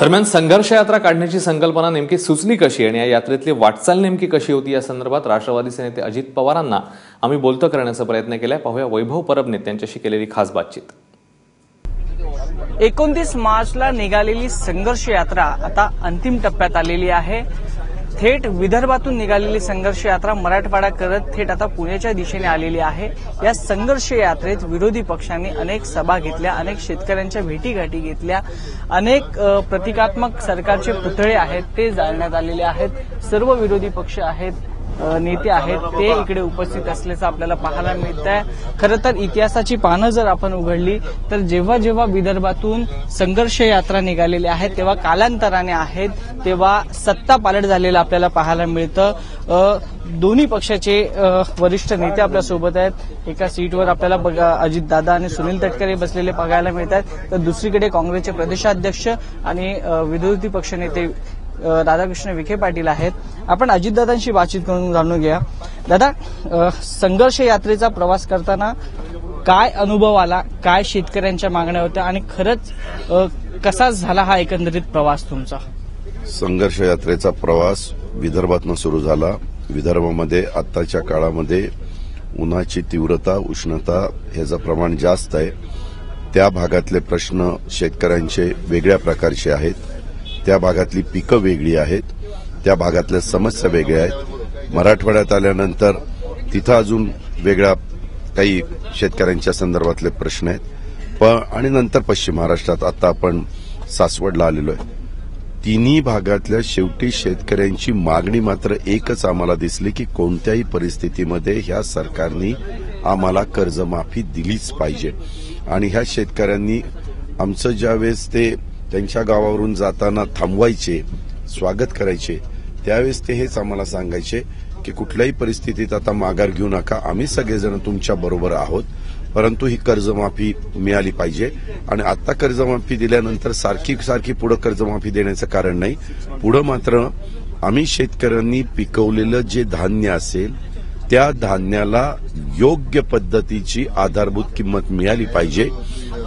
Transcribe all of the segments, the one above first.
दरम्यान संघर्ष यात्रा काढण्याची संकल्पना नेमकी सुचली कशी आणि या यात्रेतली वाटचाल नेमकी कशी होती या संदर्भात राष्ट्रवादीचे नेते अजित पवारांना आम्ही बोलतो करण्याचा प्रयत्न केलाय। पाहूया वैभव परबने त्यांच्याशी केलेली खास बातचीत। 29 मार्चला निघालेली संघर्ष यात्रा आता अंतिम टप्प्यात आलेली आहे। थेट विदर्भातून निघालेली संघर्ष यात्रा मराठवाडा करत थेट आता पुण्याच्या दिशेने आलेली आहे। या संघर्ष यात्रेत विरोधी पक्षांनी अनेक सभा घेतल्या, अनेक शेतकऱ्यांच्या भेटीगाठी घेतल्या, अनेक प्रतिकात्मक सरकारचे पुतळे आहेत ते जाळण्यात आलेले आहेत। सर्व विरोधी पक्ष आहेत, नेते आहेत ते इकडे उपस्थित असल्याचं आपल्याला पाहायला मिळतंय। खरं तर इतिहासाची पानं जर आपण उघडली तर जेव्हा जेव्हा विदर्भातून संघर्ष यात्रा निघालेल्या आहेत तेव्हा कालांतराने आहेत तेव्हा सत्ता पालट झालेलं आपल्याला पाहायला मिळतं। दोन्ही पक्षाचे वरिष्ठ नेते आपल्या सोबत आहेत। एका सीटवर आपल्याला अजितदादा आणि सुनील तटकरे बसलेले पाहायला मिळतात, तर दुसरीकडे काँग्रेसचे प्रदेशाध्यक्ष आणि विरोधी पक्षनेते राधाकृष्ण विखे पाटील आहेत। आपण अजितदादांशी बातचीत करून जाणून घ्या। दादा, संघर्ष यात्रेचा प्रवास करताना काय अनुभव आला, काय शेतकऱ्यांच्या मागण्या होत्या आणि खरंच कसा झाला हा एकंदरीत प्रवास तुमचा? संघर्ष यात्रेचा प्रवास विदर्भातून सुरू झाला। विदर्भामध्ये आताच्या काळामध्ये उन्हाची तीव्रता, उष्णता ह्याचं प्रमाण जास्त आहे। त्या भागातले प्रश्न शेतकऱ्यांचे वेगळ्या प्रकारचे आहेत, त्या भागातली पिकं वेगळी आहेत, त्या भागातल्या समस्या वेगळ्या आहेत। मराठवाड्यात आल्यानंतर तिथं अजून वेगळ्या काही शेतकऱ्यांच्या संदर्भातले प्रश्न आहेत। आणि नंतर पश्चिम महाराष्ट्रात आता आपण सासवडला आलेलो आहे। तिन्ही भागातल्या शेवटी शेतकऱ्यांची मागणी मात्र एकच आम्हाला दिसली की कोणत्याही परिस्थितीमध्ये ह्या सरकारने आम्हाला कर्जमाफी दिलीच पाहिजे। आणि ह्या शेतकऱ्यांनी आमचं ज्यावेळेस ते त्यांच्या गावावरून जाताना थांबवायचे, स्वागत करायचे, त्यावेळेस ते हेच आम्हाला सांगायचे की कुठल्याही परिस्थितीत आता माघार घेऊ नका, आम्ही सगळेजण तुमच्या बरोबर आहोत, परंतु ही कर्जमाफी मिळाली पाहिजे। आणि आता कर्जमाफी दिल्यानंतर सारखी पुढे कर्जमाफी देण्याचं कारण नाही। पुढे मात्र आम्ही शेतकऱ्यांनी पिकवलेलं जे धान्य असेल त्या धान्याला योग्य पद्धतीची आधारभूत किंमत मिळाली पाहिजे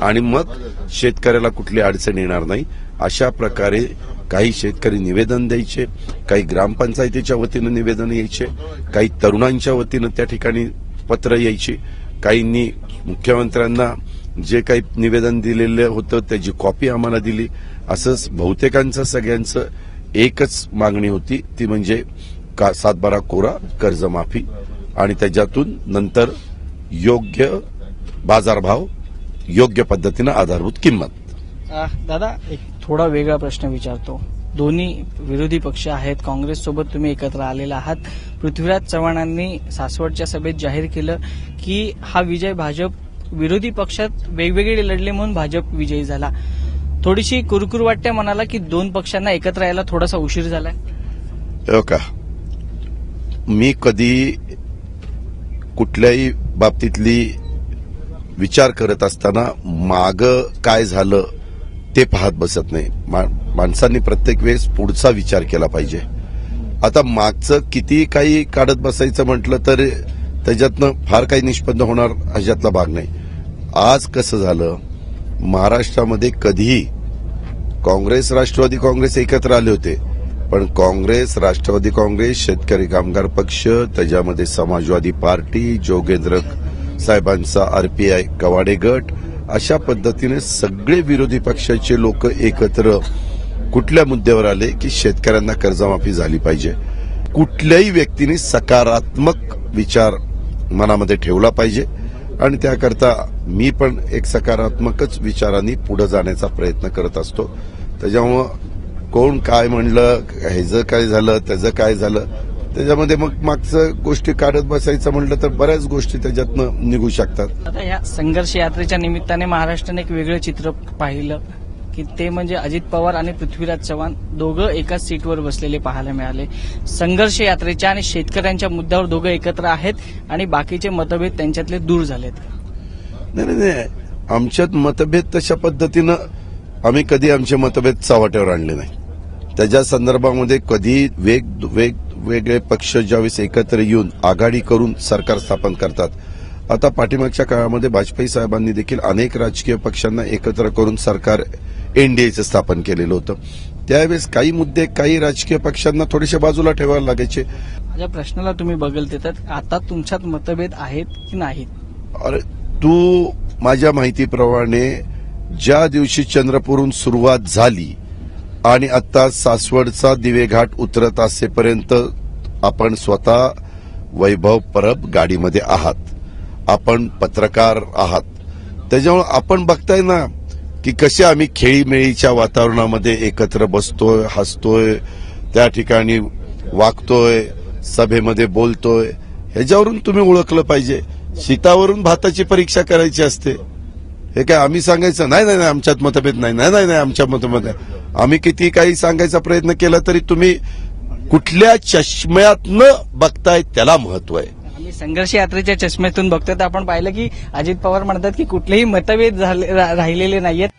आणि मग शेतकऱ्याला कुठली अडचण येणार नाही। अशा प्रकारे काही शेतकरी निवेदन द्यायचे, काही ग्रामपंचायतीच्या वतीनं निवेदन यायचे, काही तरुणांच्या वतीनं त्या ठिकाणी पत्र यायची, काहींनी मुख्यमंत्र्यांना जे काही निवेदन दिलेलं होतं त्याची कॉपी आम्हाला दिली। असंच बहुतेकांचं सगळ्यांचं एकच मागणी होती, ती म्हणजे 7/12 कोरा कर्जमाफी आणि त्याच्यातून नंतर योग्य बाजारभाव, योग्य पद्धतीनं आधारभूत किंमत। दादा, एक थोडा वेगळा प्रश्न विचारतो। दोन्ही विरोधी पक्ष आहेत, काँग्रेस सोबत तुम्ही एकत्र आलेला आहात। पृथ्वीराज चव्हाणांनी सासवडच्या सभेत जाहीर केलं की हा विजय भाजप विरोधी पक्षात वेगवेगळे लढले म्हणून भाजप विजयी झाला। थोडीशी कुरकुर वाटते मनाला की दोन पक्षांना एकत्र यायला थोडासा उशीर झालाय का? मी कधी कुठल्याही बाबतीतली विचार करत असताना माग काय झालं ते पाहत बसत नाही। माणसांनी प्रत्येक वेळेस पुढचा विचार केला पाहिजे। आता मागचं किती काही काढत बसायचं म्हटलं तर त्याच्यातनं फार काही निष्पन्न होणार ह्याच्यातला भाग नाही। आज कसं झालं, महाराष्ट्रामध्ये कधीही काँग्रेस राष्ट्रवादी काँग्रेस एकत्र आले होते, पण काँग्रेस, राष्ट्रवादी काँग्रेस, शेतकरी कामगार पक्ष, त्याच्यामध्ये समाजवादी पार्टी, जोगेंद्र साहेबांचा आरपीआय कवाडे गट, अशा पद्धतीने सगळे विरोधी पक्षाचे लोक एकत्र कुठल्या मुद्द्यावर आले की शेतकऱ्यांना कर्जमाफी झाली पाहिजे। कुठल्याही व्यक्तीने सकारात्मक विचार मनामध्ये ठेवला पाहिजे आणि त्याकरता मी पण एक सकारात्मकच विचारांनी पुढे जाण्याचा प्रयत्न करत असतो। त्याच्यामुळं कोण काय म्हणलं, ह्याचं काय झालं, त्याचं काय झालं, त्याच्यामध्ये मग मागचं गोष्टी काढत बसायचं म्हटलं तर बऱ्याच गोष्टी त्याच्यातनं निघू शकतात। आता या संघर्ष यात्रेच्या निमित्ताने महाराष्ट्राने एक वेगळं चित्र पाहिलं की ते म्हणजे अजित पवार आणि पृथ्वीराज चव्हाण दोघं एकाच सीटवर बसलेले पाहायला मिळाले। संघर्ष यात्रेच्या आणि शेतकऱ्यांच्या मुद्द्यावर दोघं एकत्र आहेत आणि बाकीचे मतभेद त्यांच्यातले दूर झालेत। नाही, आमच्यात मतभेद तशा पद्धतीनं आम्ही कधी आमचे मतभेद चावट्यावर आणले नाही। त्याच्या संदर्भामध्ये कधी वेगवेगळे पक्ष ज्यावेळेस एकत्र येऊन आघाडी करून सरकार स्थापन करतात, आता पाठीमागच्या काळामध्ये वाजपेयी साहेबांनी देखील अनेक राजकीय पक्षांना एकत्र करून सरकार एनडीएचं स्थापन केलेलं होतं. त्यावेळेस काही मुद्दे काही राजकीय पक्षांना थोडेसे बाजूला ठेवायला लागायचे. या प्रश्नाला तुम्ही बगल देतात, आता तुमच्यात मतभेद आहेत की नाहीत? अरे तू माझ्या माहितीप्रमाणे ज्या दिवशी चंद्रपूरहून सुरुवात झाली आणि आता सासवडचा दिवेघाट उतरत असेपर्यंत आपण स्वतः वैभव परब गाडीमध्ये आहात, आपण पत्रकार आहात, त्याच्यामुळे आपण बघताय ना की कसे आम्ही खेळीमेळीच्या वातावरणामध्ये एकत्र बसतोय, हसतोय, त्या ठिकाणी वागतोय, सभेमध्ये बोलतोय. ह्याच्यावरून तुम्ही ओळखलं पाहिजे. शीतावरून भाताची परीक्षा करायची असते. हे काय आम्ही सांगायचं नाही नाही आमच्यात मतभेद नाही, नाही नाही आमच्या मतभेद नाही. आम्ही किती काही सांगायचा प्रयत्न केला तरी तुम्ही कुठल्या चष्म्यातनं बघताय त्याला महत्व आहे. आम्ही संघर्ष यात्रेच्या चष्म्यातून बघतोय तर आपण पाहिलं की अजित पवार म्हणतात की कुठलेही मतभेद राहिलेले नाहीयेत.